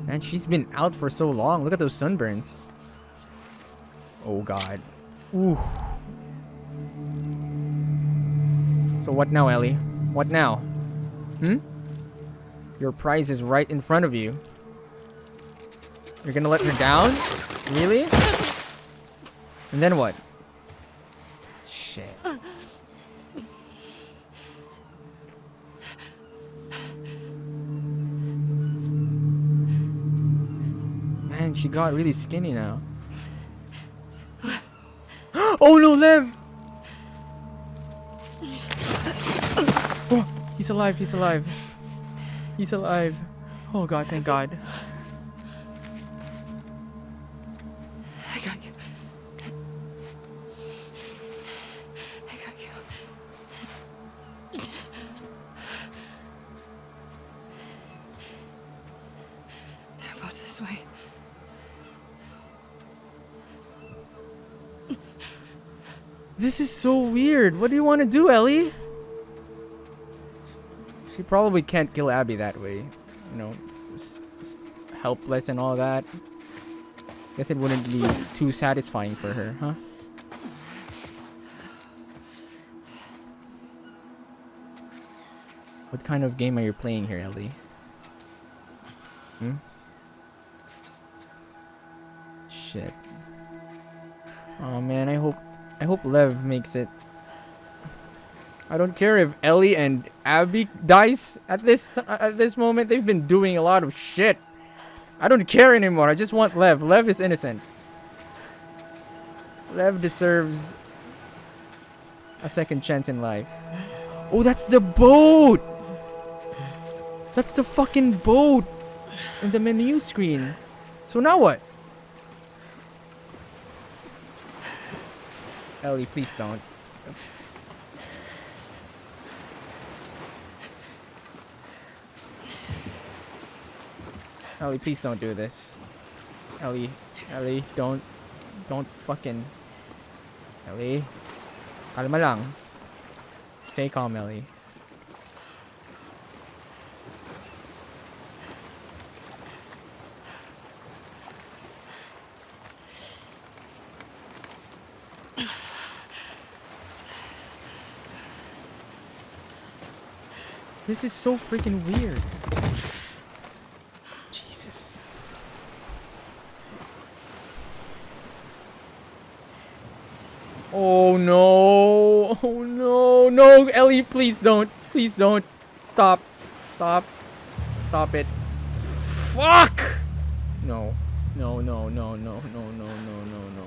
Man, she's been out for so long. Look at those sunburns. Oh god. Ooh. So what now, Ellie? What now? Hmm? Your prize is right in front of you. You're gonna let her down? Really? And then what? Shit. Man, she got really skinny now. Oh no, Lev! Oh, he's alive, he's alive. He's alive. Oh god, thank god. I got you. I got you. They're both this way. This is so weird. What do you want to do, Ellie? She probably can't kill Abby that way. You know, helpless and all that. Guess it wouldn't be too satisfying for her, huh? What kind of game are you playing here, Ellie? Hmm? Shit. Oh man, I hope Lev makes it. I don't care if Ellie and Abby dies at this moment. They've been doing a lot of shit. I don't care anymore. I just want Lev. Lev is innocent. Lev deserves a second chance in life. Oh, that's the boat! That's the fucking boat in the menu screen. So now what? Ellie, please don't. Ellie, please don't do this. Ellie, don't fucking. Ellie, kalma lang. Stay calm, Ellie. This is so freaking weird. Jesus. Oh no. Oh no. No, Ellie, please don't. Please don't. Stop. Stop. Stop it. Fuck! No. No, no, no, no, no, no, no, no, no.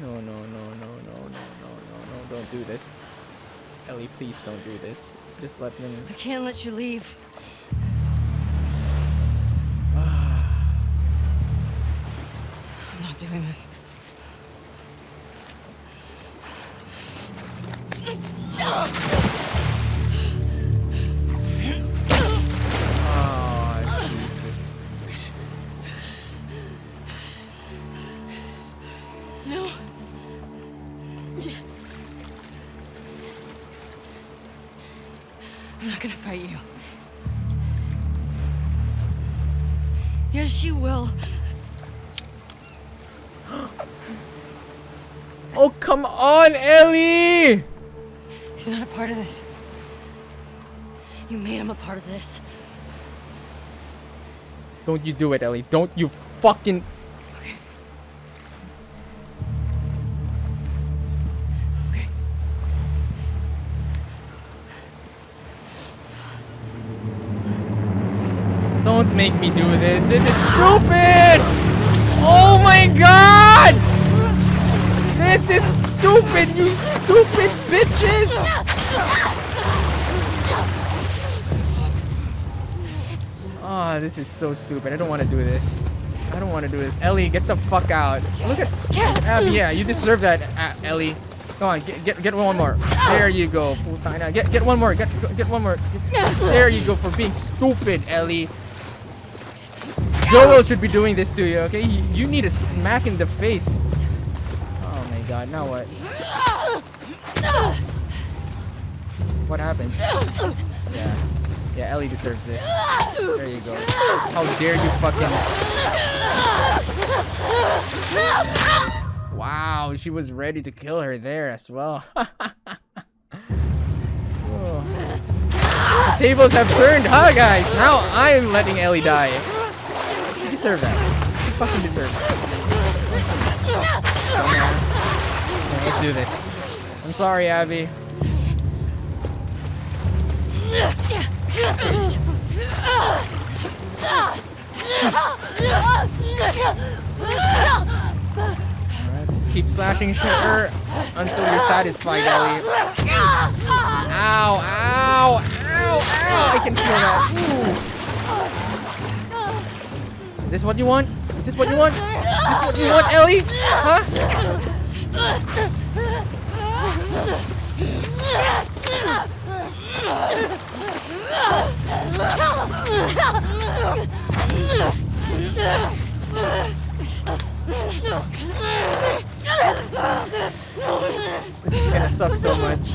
No, no, no, no, no, no, no, no, no. Don't do this. Ellie, please don't do this. Just let me. I can't let you leave. I'm not doing this. Oh, Jesus. No. I'm not gonna fight you. Yes, you will. Oh, come on, Ellie! He's not a part of this. You made him a part of this. Don't you do it, Ellie. Don't you fucking... Okay. Okay. Don't make me do this. This is stupid! Oh my god! This is stupid, you stupid bitches! Ah, this is so stupid. I don't want to do this. I don't want to do this. Ellie, get the fuck out. Look at Abby. Yeah, you deserve that, Ellie. Come on, get one more. There you go. Get one more. Get one more. There you go for being stupid, Ellie. Joel should be doing this to you, okay? You need a smack in the face. Oh my god, now what? What happens? Yeah. Yeah, Ellie deserves this. There you go. How dare you fucking... Wow, she was ready to kill her there as well. Oh. The tables have turned, huh, guys? Now I'm letting Ellie die. She deserved that. She fucking deserved it. Dumbass. Okay, let's do this. I'm sorry, Abby. Let's keep slashing her until you're satisfied, Ellie. Ow, ow, ow, ow! I can feel that. Ooh. Is this what you want? Is this what you want? Is this what you want, Ellie? Huh? This is gonna suck so much.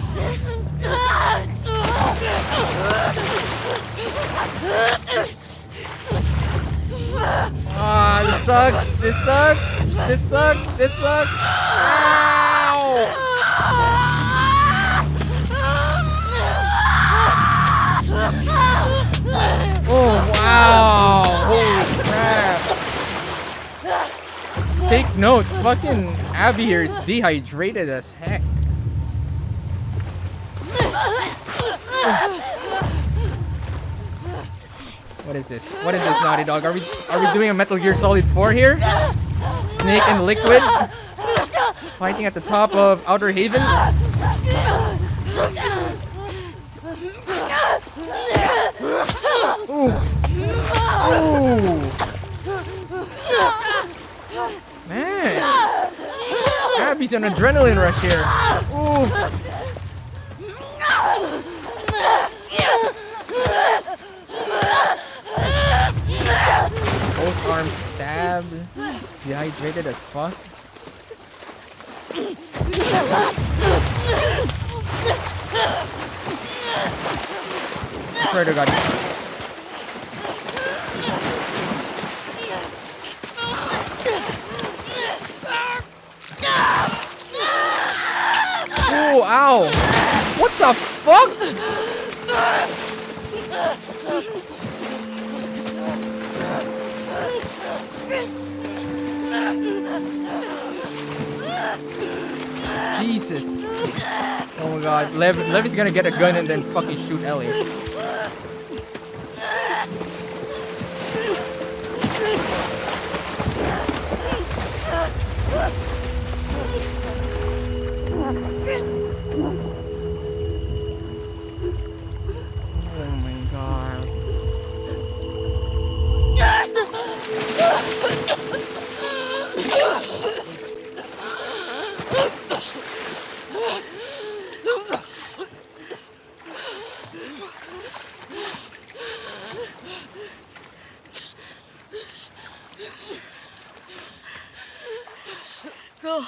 Ah, this sucks. This sucks. This sucks. This sucks. Ow! Oh, wow. Holy crap. Take note. Fucking Abby here is dehydrated as heck. What is this? What is this, Naughty Dog? Are we doing a Metal Gear Solid 4 here? Snake and Liquid fighting at the top of Outer Haven? Ooh. Ooh. Man. Abby's an adrenaline rush here. Ooh. Both arms stabbed. Dehydrated as fuck. I swear to God. Ooh, ow! What the fuck? Jesus. Oh my God. Levy's gonna get a gun and then fucking shoot Ellie. Oh my God. Go.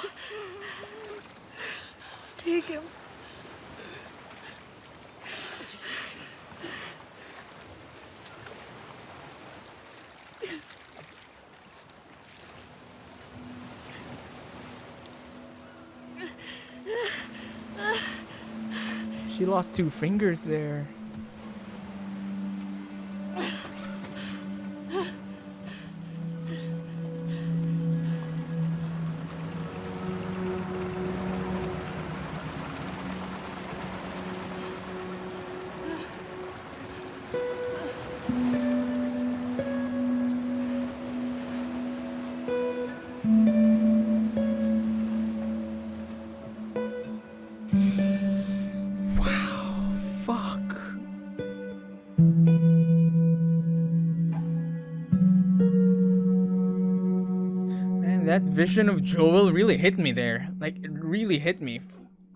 Just take him. She lost 2 fingers there. That vision of Joel really hit me there. Like, it really hit me.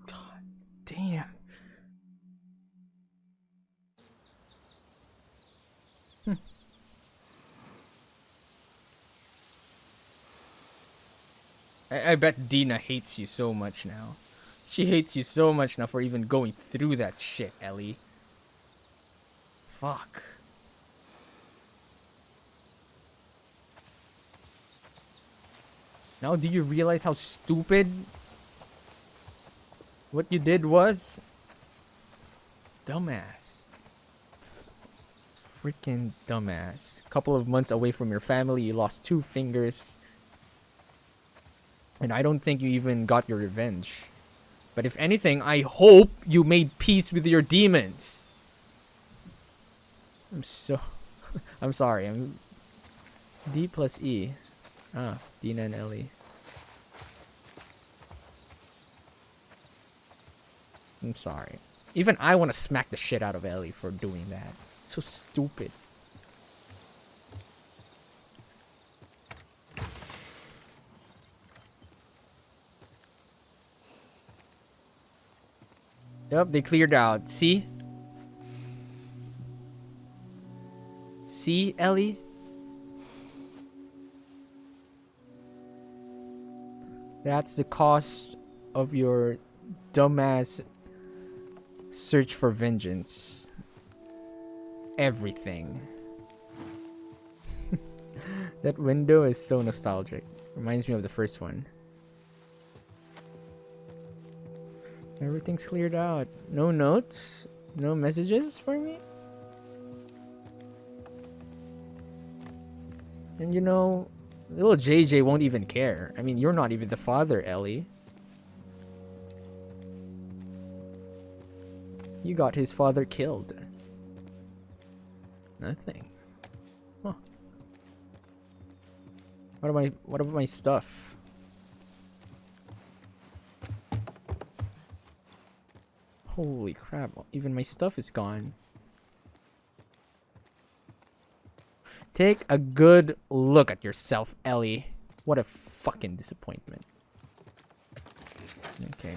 God damn. I bet Dina hates you so much now. She hates you so much now for even going through that shit, Ellie. Fuck. Now do you realize how stupid what you did was? Dumbass. Freaking dumbass. Couple of months away from your family, you lost 2 fingers. And I don't think you even got your revenge. But if anything, I hope you made peace with your demons. I'm sorry. I'm D plus E. Ah, Dina and Ellie. I'm sorry. Even I want to smack the shit out of Ellie for doing that. So stupid. Yep, they cleared out. See? See, Ellie? That's the cost of your dumbass search for vengeance. Everything. That window is so nostalgic. Reminds me of the first one. Everything's cleared out. No notes? No messages for me? And you know, little JJ won't even care. I mean, you're not even the father, Ellie. You got his father killed. Nothing. Huh. What about my stuff? Holy crap, even my stuff is gone. Take a good look at yourself, Ellie. What a fucking disappointment. Okay.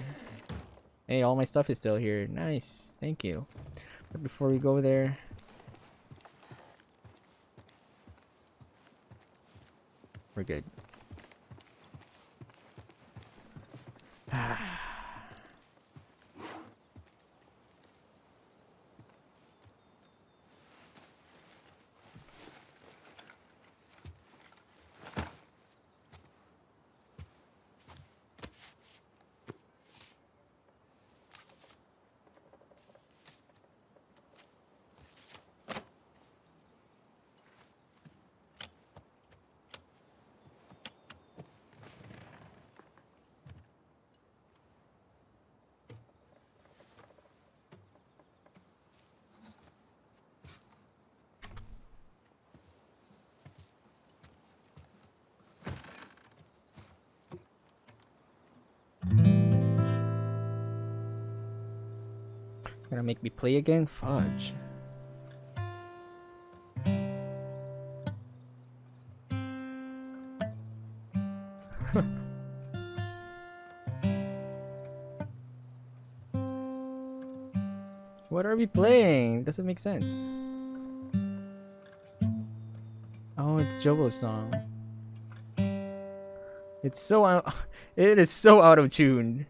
Hey, all my stuff is still here. Nice. Thank you. But before we go there... we're good. Gonna make me play again? Fudge. What are we playing? Doesn't make sense. Oh, it's Jobo's song. It's so out. It is so out of tune.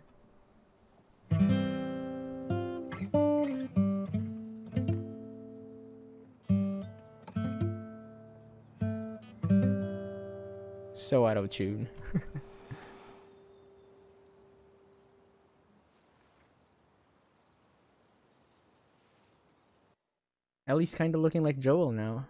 So out of tune. Ellie's kind of looking like Joel now.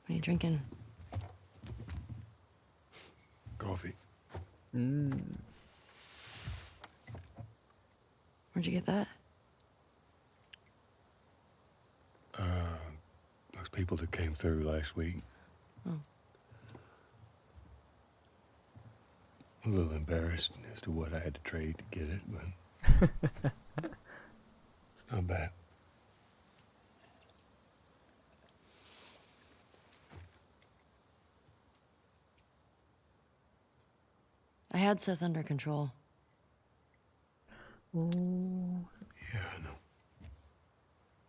What are you drinking? Coffee. Where'd you get that? Those people people that came through last week. Oh. A little embarrassed as to what I had to trade to get it, but it's not bad. I had Seth under control. Oh. Yeah, I know.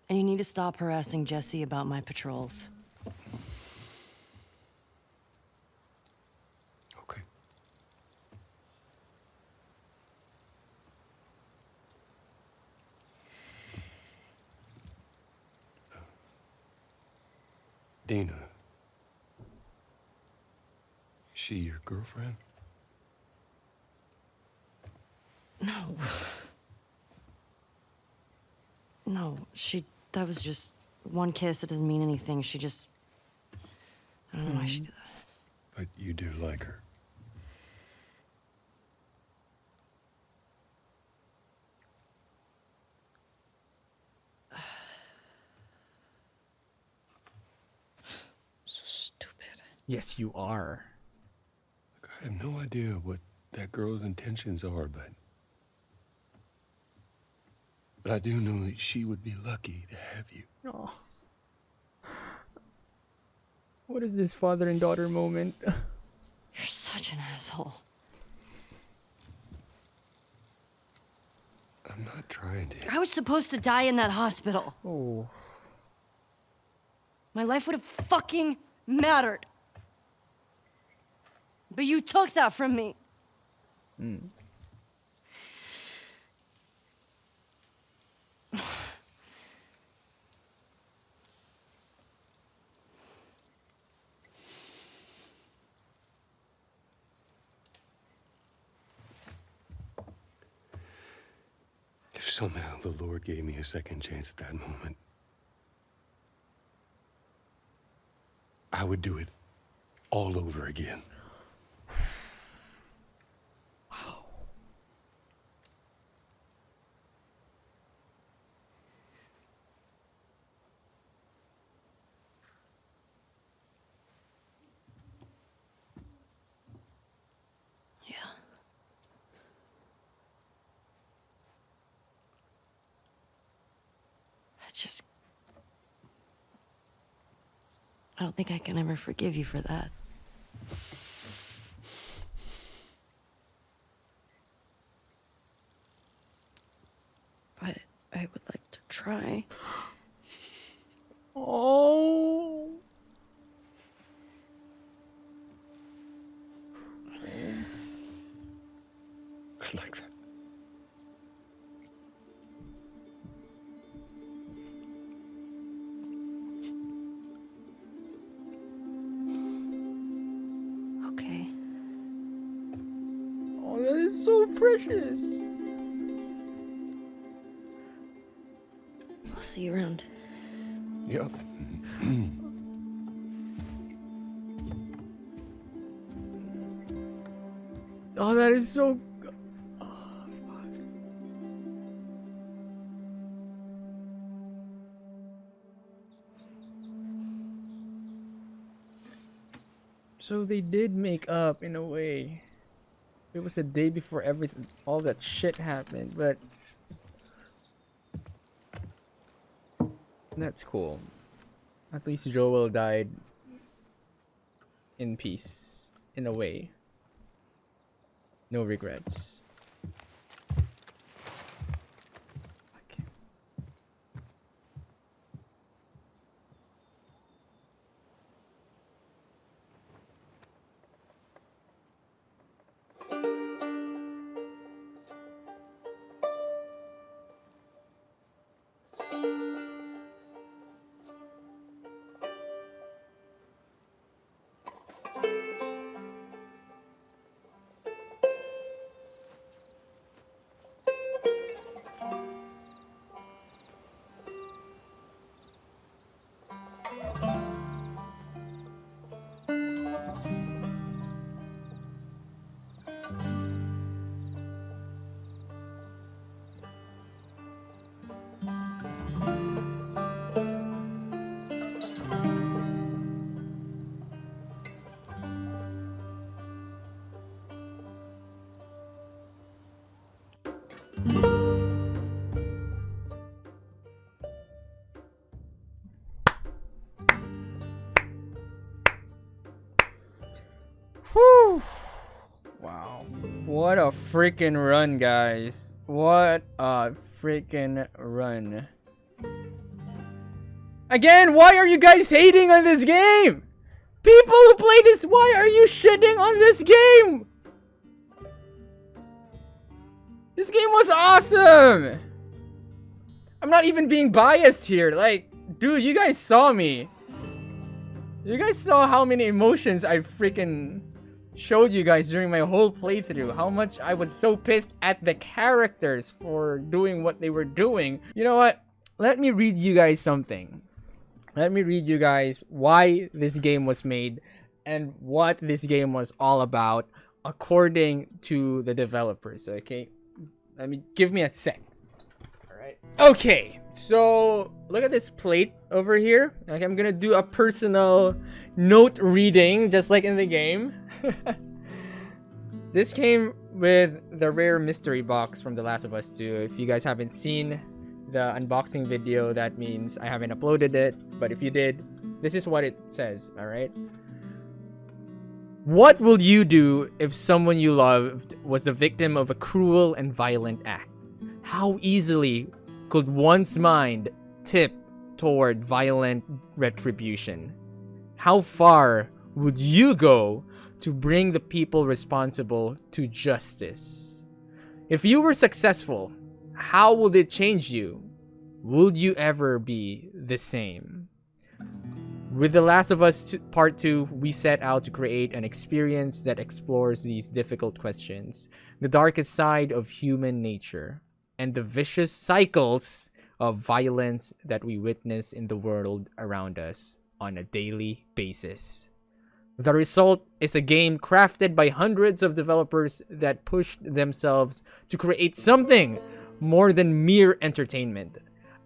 And you need to stop harassing Jesse about my patrols. Okay. Dina. Is she your girlfriend? No. No, that was just one kiss. It doesn't mean anything. She just, I don't know why she did that. But you do like her. So stupid. Yes, you are. I have no idea what that girl's intentions are, but I do know that she would be lucky to have you. Oh. What is this father and daughter moment? You're such an asshole. I'm not trying to. I was supposed to die in that hospital. Oh. My life would have fucking mattered. But you took that from me. If somehow the Lord gave me a second chance at that moment, I would do it all over again. Wow. Yeah. I don't think I can ever forgive you for that. But I would like to try. Oh. I like that. Okay. Oh, that is so precious. I'll see you around. Yep. Oh, that is so. Oh, fuck. So they did make up in a way. It was the day before everything, all that shit happened, but that's cool. At least Joel died in peace, in a way. No regrets. Okay. Whew. Wow. What a freaking run, guys. What a freaking run. Again, why are you guys hating on this game? People who play this, why are you shitting on this game? This game was awesome. I'm not even being biased here. Like, dude, you guys saw me. You guys saw how many emotions I freaking showed you guys during my whole playthrough. How much I was so pissed at the characters for doing what they were doing. You know what? Let me read you guys something. Let me read you guys why this game was made and what this game was all about according to the developers, okay? Give me a sec. Alright. Okay, so look at this plate over here. Okay, I'm gonna do a personal note reading just like in the game. This came with the rare mystery box from The Last of Us 2. If you guys haven't seen the unboxing video, that means I haven't uploaded it, but if you did, this is what it says. All right, what will you do if someone you loved was the victim of a cruel and violent act? How easily could one's mind tip toward violent retribution? How far would you go to bring the people responsible to justice? If you were successful, how would it change you? Would you ever be the same? With The Last of Us Part 2, we set out to create an experience that explores these difficult questions, the darkest side of human nature, and the vicious cycles of violence that we witness in the world around us on a daily basis. The result is a game crafted by hundreds of developers that pushed themselves to create something more than mere entertainment.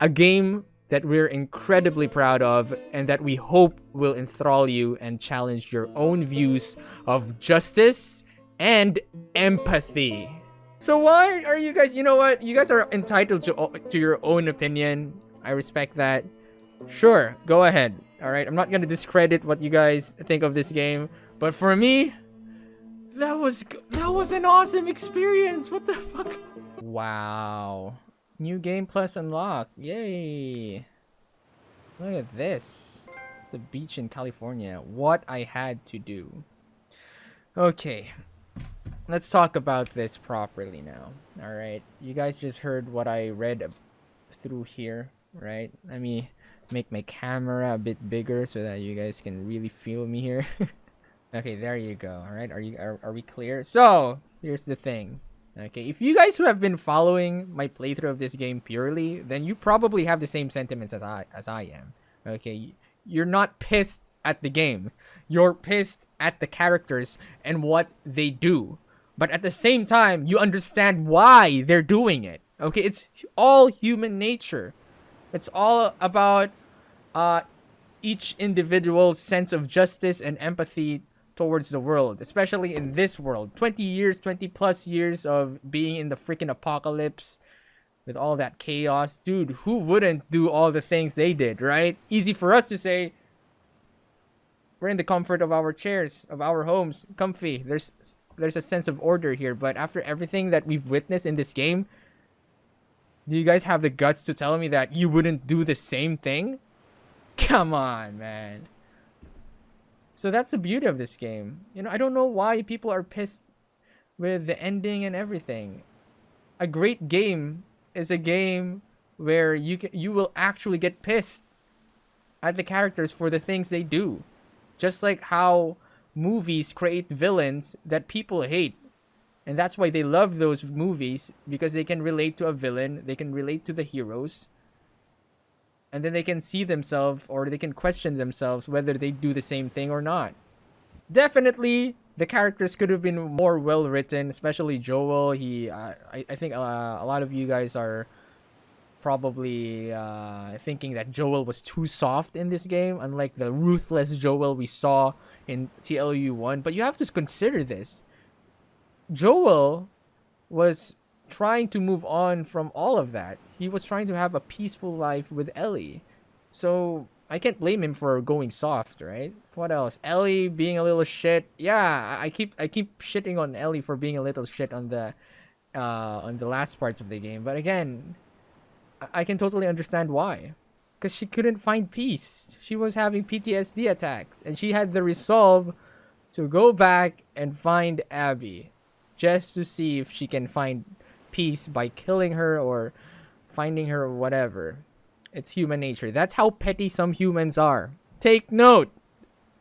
A game that we're incredibly proud of and that we hope will enthrall you and challenge your own views of justice and empathy. So why are you guys, you know what? You guys are entitled to your own opinion. I respect that. Sure, go ahead. All right, I'm not going to discredit what you guys think of this game, but for me, that was an awesome experience. What the fuck? Wow. New game plus unlocked. Yay. Look at this. It's a beach in California. What I had to do. Okay. Let's talk about this properly now. Alright. You guys just heard what I read through here, right? Let me make my camera a bit bigger so that you guys can really feel me here. Okay, there you go. Alright, are we clear? So, here's the thing. Okay, if you guys who have been following my playthrough of this game purely, then you probably have the same sentiments as I am. Okay, you're not pissed at the game. You're pissed at the characters and what they do. But at the same time, you understand why they're doing it. Okay, it's all human nature. It's all about each individual's sense of justice and empathy towards the world, especially in this world. 20 plus years of being in the freaking apocalypse with all that chaos. Dude, who wouldn't do all the things they did, right? Easy for us to say. We're in the comfort of our chairs, of our homes, comfy. There's a sense of order here, but after everything that we've witnessed in this game, do you guys have the guts to tell me that you wouldn't do the same thing? Come on, man. So that's the beauty of this game. You know, I don't know why people are pissed with the ending and everything. A great game is a game where you will actually get pissed at the characters for the things they do. Just like how movies create villains that people hate. And that's why they love those movies, because they can relate to a villain, they can relate to the heroes. And then they can see themselves, or they can question themselves whether they do the same thing or not. Definitely, the characters could have been more well written, especially Joel. I think a lot of you guys are probably thinking that Joel was too soft in this game, unlike the ruthless Joel we saw in TLU 1. But you have to consider this. Joel was trying to move on from all of that. He was trying to have a peaceful life with Ellie. So I can't blame him for going soft, right? What else? Ellie being a little shit. Yeah, I keep shitting on Ellie for being a little shit on the last parts of the game. But again, I can totally understand why. Because she couldn't find peace. She was having PTSD attacks. And she had the resolve to go back and find Abby. Just to see if she can find peace by killing her or finding her or whatever. It's human nature. That's how petty some humans are. Take note.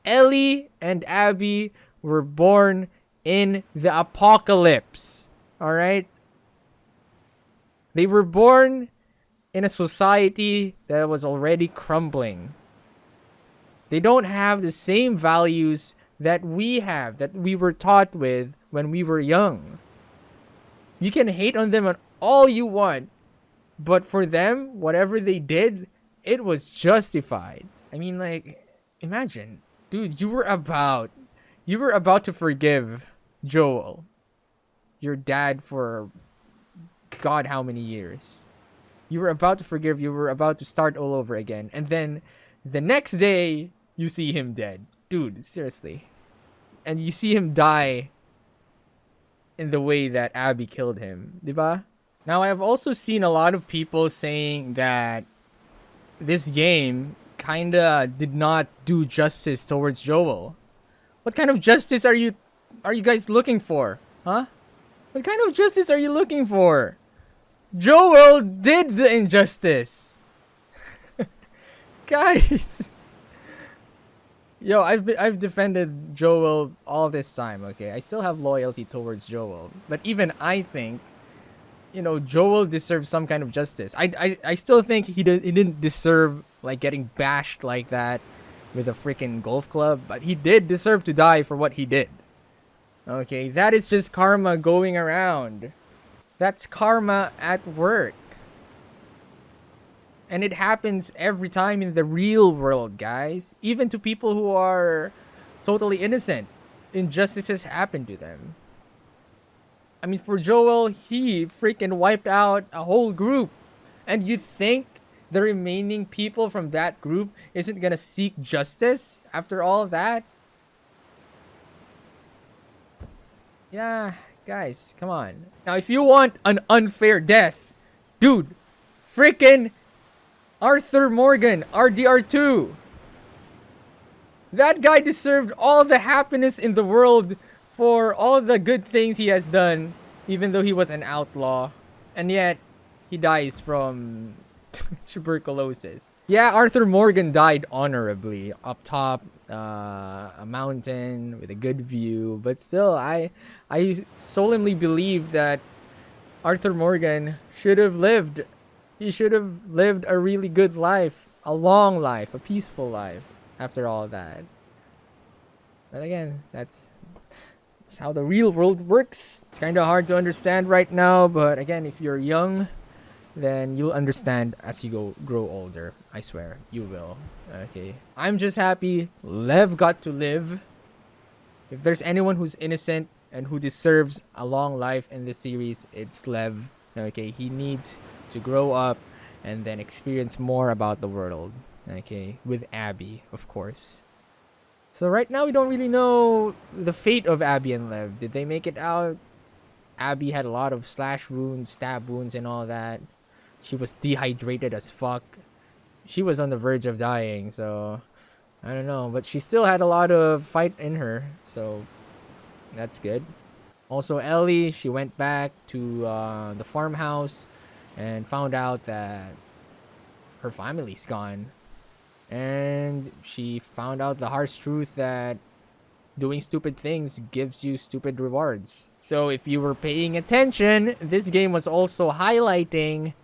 Ellie and Abby were born in the apocalypse. Alright? They were born in a society that was already crumbling. They don't have the same values that we have, that we were taught with when we were young. You can hate on them on all you want, but for them, whatever they did, it was justified. I mean, like, imagine, dude, you were about to forgive Joel, your dad, for God how many years. You were about to forgive, you were about to start all over again, and then the next day you see him dead. Dude, seriously. And you see him die in the way that Abby killed him, diba? Now, I have also seen a lot of people saying that this game kinda did not do justice towards Joel. What kind of justice are you guys looking for? Huh? What kind of justice are you looking for? Joel did the injustice. Guys. Yo, I've defended Joel all this time, okay? I still have loyalty towards Joel. But even I think, you know, Joel deserves some kind of justice. I still think he didn't deserve, like, getting bashed like that with a freaking golf club. But he did deserve to die for what he did. Okay, that is just karma going around. That's karma at work. And it happens every time in the real world, guys. Even to people who are totally innocent. Injustices happen to them. I mean, for Joel, he freaking wiped out a whole group. And you think the remaining people from that group isn't gonna seek justice after all of that? Yeah, guys, come on. Now, if you want an unfair death, dude, freaking Arthur Morgan, RDR2. That guy deserved all the happiness in the world for all the good things he has done, even though he was an outlaw. And yet, he dies from tuberculosis. Yeah, Arthur Morgan died honorably up top a mountain with a good view. But still, I solemnly believe that Arthur Morgan should have lived. He should have lived a really good life, a long life, a peaceful life after all that. But again, that's how the real world works. It's kind of hard to understand right now, but again, if you're young, then you'll understand as you grow older. I swear, you will. Okay. I'm just happy Lev got to live. If there's anyone who's innocent and who deserves a long life in this series, it's Lev. Okay, he needs to grow up and then experience more about the world. Okay, with Abby, of course. So right now we don't really know the fate of Abby and Lev. Did they make it out? Abby had a lot of slash wounds, stab wounds, and all that. She was dehydrated as fuck. She was on the verge of dying, so I don't know. But she still had a lot of fight in her, so that's good. Also, Ellie, she went back to the farmhouse and found out that her family's gone. And she found out the harsh truth that doing stupid things gives you stupid rewards. So if you were paying attention, this game was also highlighting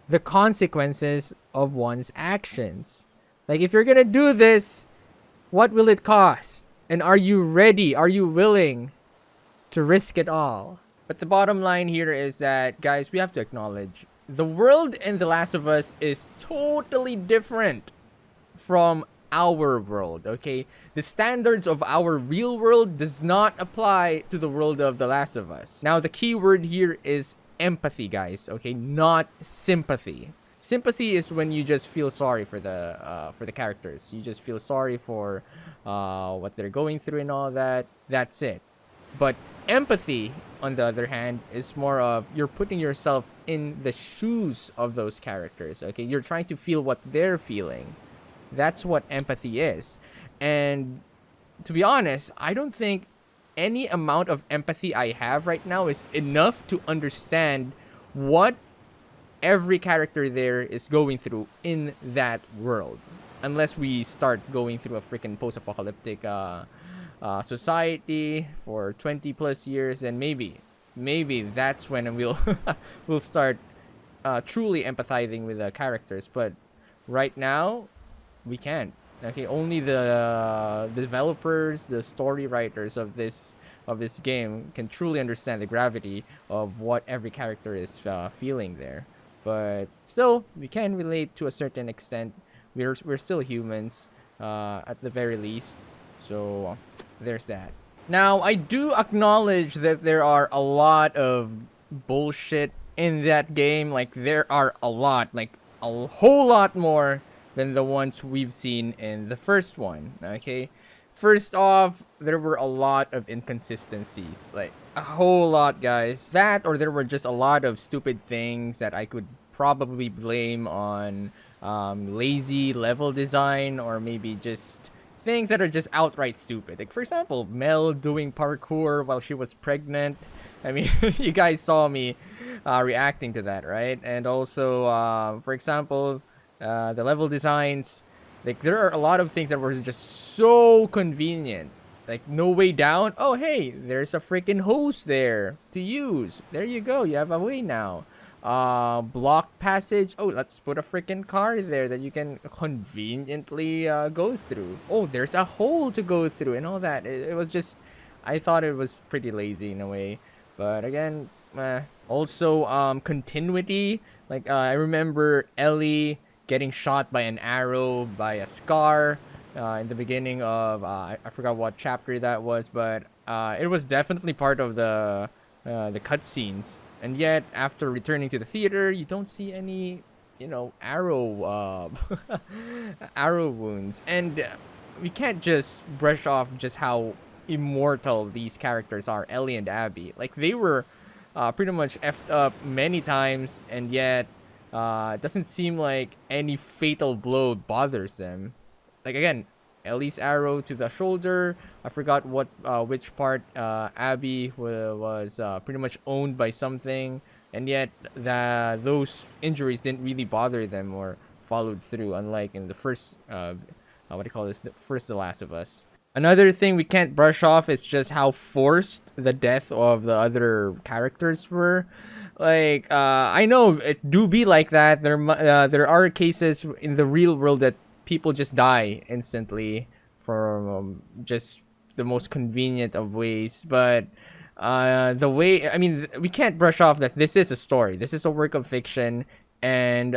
the consequences of one's actions. Like, if you're gonna do this, what will it cost? And are you ready? Are you willing to risk it all? But the bottom line here is that, guys, we have to acknowledge the world in The Last of Us is totally different from our world, okay? The standards of our real world does not apply to the world of The Last of Us. Now, the key word here is empathy, guys. Okay, not sympathy. Sympathy is when you just feel sorry for the characters. You just feel sorry for what they're going through and all that. That's it. But empathy, on the other hand, is more of you're putting yourself in the shoes of those characters. Okay, you're trying to feel what they're feeling. That's what empathy is. And to be honest, I don't think any amount of empathy I have right now is enough to understand what every character there is going through in that world. Unless we start going through a freaking post-apocalyptic society for 20 plus years, and maybe that's when we'll we'll start truly empathizing with the characters. But right now, we can't. Okay, only the developers, the story writers of this game can truly understand the gravity of what every character is feeling there. But still, we can relate to a certain extent. We're still humans, at the very least. So there's that. Now, I do acknowledge that there are a lot of bullshit in that game. Like, there are a lot, like a whole lot more than the ones we've seen in the first one. Okay, first off, there were a lot of inconsistencies, like a whole lot, guys. That, or there were just a lot of stupid things that I could probably blame on lazy level design, or maybe just things that are just outright stupid. Like, for example, Mel doing parkour while she was pregnant. I mean, you guys saw me reacting to that, right? And also, for example, the level designs. Like, there are a lot of things that were just so convenient. Like, no way down. Oh, hey, there's a freaking hose there to use. There you go. You have a way now. Block passage. Oh, let's put a freaking car there that you can conveniently go through. Oh, there's a hole to go through and all that. It was just, I thought it was pretty lazy in a way. But again, also, continuity. Like, I remember Ellie getting shot by an arrow by a Scar in the beginning of I forgot what chapter that was, but it was definitely part of the cutscenes. And yet, after returning to the theater, you don't see any, arrow arrow wounds. And we can't just brush off just how immortal these characters are, Ellie and Abby. Like, they were pretty much effed up many times, and yet it doesn't seem like any fatal blow bothers them. Like, again, Ellie's arrow to the shoulder. I forgot which part. Abby was pretty much owned by something, and yet those injuries didn't really bother them or followed through. Unlike in the first, what do you call this? The first The Last of Us. Another thing we can't brush off is just how forced the death of the other characters were. Like, I know it do be like that. There are cases in the real world that people just die instantly from just the most convenient of ways. But the way, I mean, we can't brush off that this is a story. This is a work of fiction, and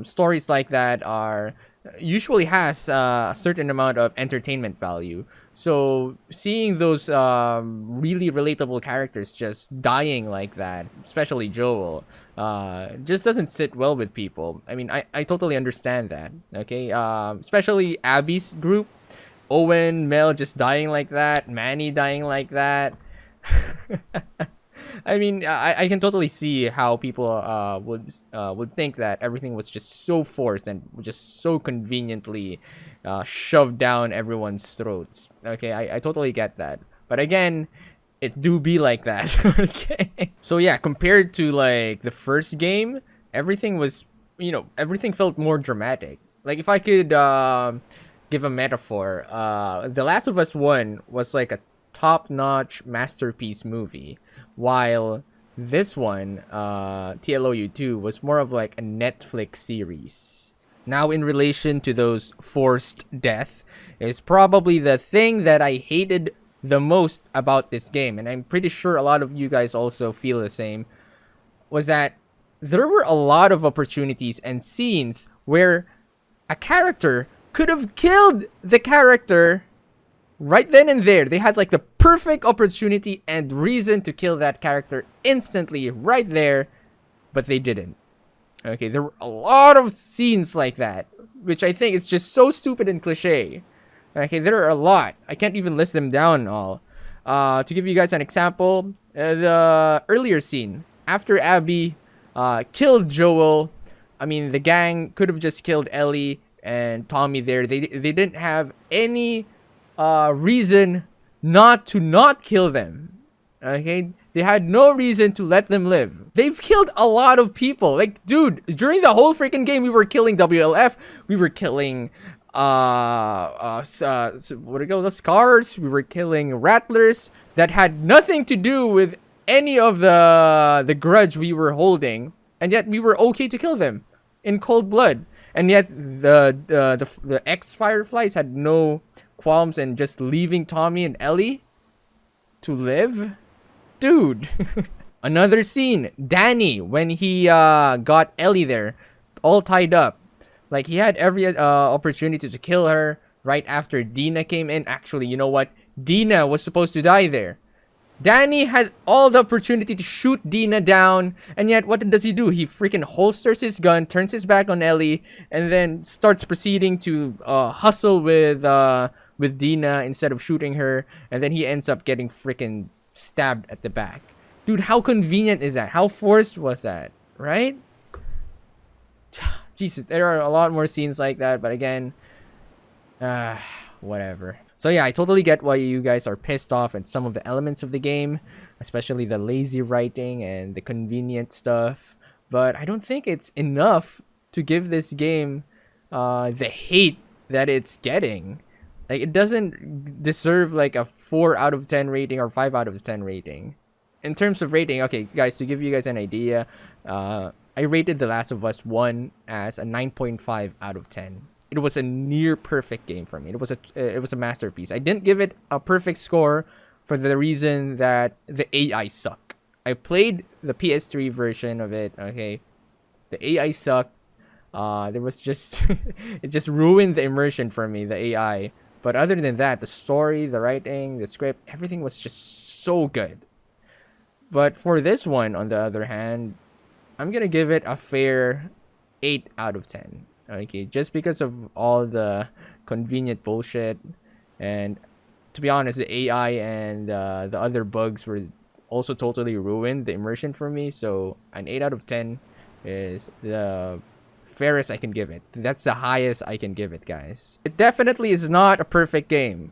stories like that are usually has a certain amount of entertainment value. So seeing those really relatable characters just dying like that, especially Joel, just doesn't sit well with people. I mean, I totally understand that, okay? Especially Abby's group. Owen, Mel just dying like that. Manny dying like that. I mean, I can totally see how people would think that everything was just so forced and just so conveniently shoved down everyone's throats. Okay, I totally get that. But again, it do be like that. Okay. So yeah, compared to like the first game, everything was, everything felt more dramatic. Like, if I could give a metaphor, The Last of Us 1 was like a top-notch masterpiece movie, while this one, TLOU 2, was more of like a Netflix series. Now, in relation to those forced death, is probably the thing that I hated the most about this game, and I'm pretty sure a lot of you guys also feel the same, was that there were a lot of opportunities and scenes where a character could have killed the character Right then and there, they had like the perfect opportunity and reason to kill that character instantly right there, but they didn't. Okay, there were a lot of scenes like that, which I think is just so stupid and cliche. Okay, there are a lot. I can't even list them down all. To give you guys an example, the earlier scene, after Abby killed Joel, I mean, the gang could have just killed Ellie and Tommy there. They didn't have any reason not kill them. Okay, they had no reason to let them live. They've killed a lot of people. Like, dude, during the whole freaking game, we were killing WLF. We were killing what do you call the Scars? We were killing Rattlers that had nothing to do with any of the grudge we were holding, and yet we were okay to kill them in cold blood. And yet the ex Fireflies had no qualms and just leaving Tommy and Ellie to live. Dude. Another scene, Danny, when he got Ellie there all tied up, like he had every opportunity to kill her right after Dina came in. Actually, you know what, Dina was supposed to die there. Danny had all the opportunity to shoot Dina down, and yet what does he do? He freaking holsters his gun, turns his back on Ellie, and then starts proceeding to hustle with Dina instead of shooting her, and then he ends up getting freaking stabbed at the back. Dude, how convenient is that? How forced was that, right? Jesus, there are a lot more scenes like that, but again, whatever. So yeah, I totally get why you guys are pissed off at some of the elements of the game, especially the lazy writing and the convenient stuff. But I don't think it's enough to give this game the hate that it's getting. Like, it doesn't deserve like a 4 out of 10 rating or 5 out of 10 rating. In terms of rating, okay, guys, to give you guys an idea, I rated The Last of Us 1 as a 9.5 out of 10. It was a near perfect game for me. It was a masterpiece. I didn't give it a perfect score for the reason that the AI suck. I played the PS3 version of it. Okay, the AI sucked. There was just it just ruined the immersion for me. The AI. But other than that, the story, the writing, the script, everything was just so good. But for this one, on the other hand, I'm gonna give it a fair 8 out of 10. Okay, just because of all the convenient bullshit, and to be honest, the AI and the other bugs were also totally ruined the immersion for me. So an 8 out of 10 is the fairest I can give it. That's the highest I can give it, guys. It definitely is not a perfect game.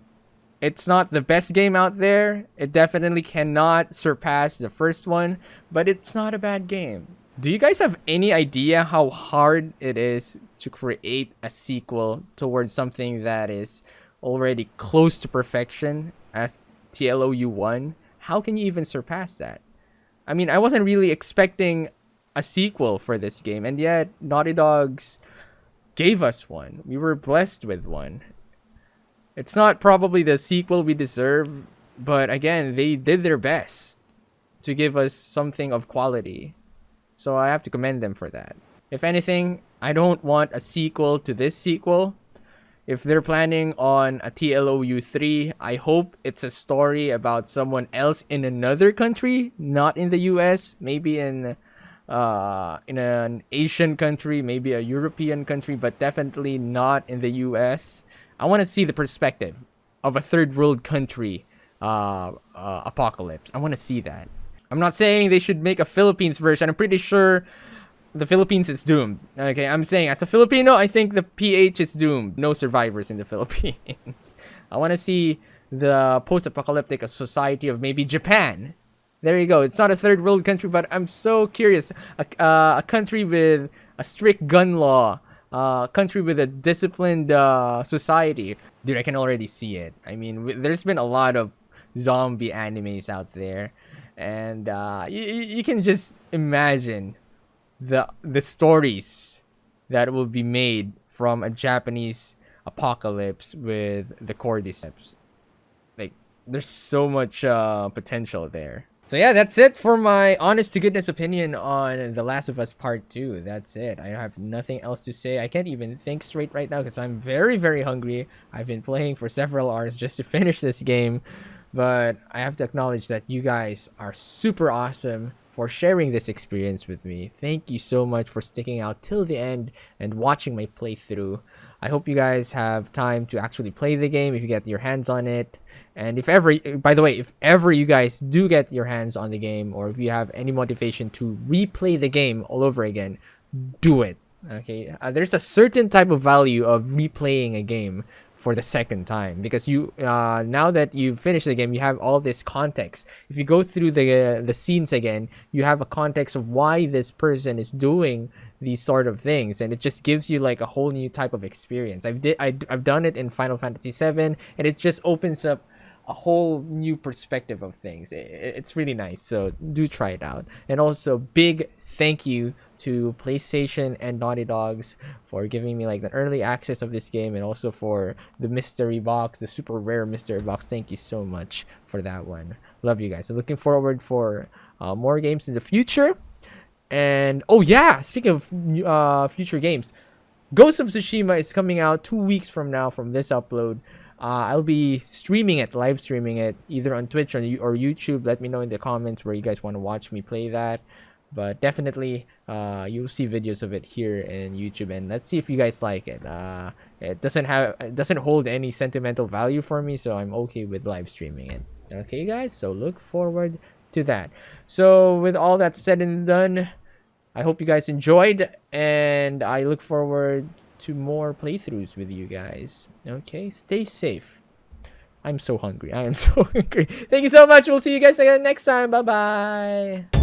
It's not the best game out there. It definitely cannot surpass the first one, but it's not a bad game. Do you guys have any idea how hard it is to create a sequel towards something that is already close to perfection as TLOU 1? How can you even surpass that? I mean, I wasn't really expecting a sequel for this game, and yet Naughty Dogs gave us one. We were blessed with one. It's not probably the sequel we deserve, but again, they did their best to give us something of quality. So I have to commend them for that. If anything, I don't want a sequel to this sequel. If they're planning on a TLOU 3, I hope it's a story about someone else in another country, not in the US, maybe in an Asian country, maybe a European country, but definitely not in the US. I want to see the perspective of a third world country apocalypse. I want to see that. I'm not saying they should make a Philippines version. I'm pretty sure the Philippines is doomed. Okay, I'm saying as a Filipino, I think the PH is doomed. No survivors in the Philippines. I want to see the post-apocalyptic society of maybe Japan. There you go. It's not a third world country, but I'm so curious. A country with a strict gun law. A country with a disciplined society. Dude, I can already see it. I mean, there's been a lot of zombie animes out there. And you can just imagine the stories that will be made from a Japanese apocalypse with the cordyceps. Like, there's so much potential there. So yeah, that's it for my honest to goodness opinion on The Last of Us Part 2. That's it. I have nothing else to say. I can't even think straight right now because I'm very, very hungry. I've been playing for several hours just to finish this game. But I have to acknowledge that you guys are super awesome for sharing this experience with me. Thank you so much for sticking out till the end and watching my playthrough. I hope you guys have time to actually play the game if you get your hands on it. And if ever, by the way, if ever you guys do get your hands on the game, or if you have any motivation to replay the game all over again, do it. Okay, there's a certain type of value of replaying a game for the second time, because you now that you've finished the game, you have all this context. If you go through the scenes again, you have a context of why this person is doing these sort of things, and it just gives you like a whole new type of experience. I've done it in Final Fantasy 7, and it just opens up a whole new perspective of things. It's really nice, so do try it out. And also, big thank you to PlayStation and Naughty Dogs for giving me like the early access of this game, and also for the mystery box, the super rare mystery box. Thank you so much for that one. Love you guys. I'm looking forward for more games in the future. And oh yeah, speaking of future games, Ghost of Tsushima is coming out 2 weeks from now from this upload. I'll be live streaming it, either on Twitch or YouTube. Let me know in the comments where you guys want to watch me play that. But definitely, you'll see videos of it here in YouTube, and let's see if you guys like it. It doesn't hold any sentimental value for me, so I'm okay with live streaming it. Okay, guys. So look forward to that. So with all that said and done, I hope you guys enjoyed, and I look forward to more playthroughs with you guys. Okay, stay safe. I'm so hungry. I am so hungry. Thank you so much. We'll see you guys again next time. Bye bye.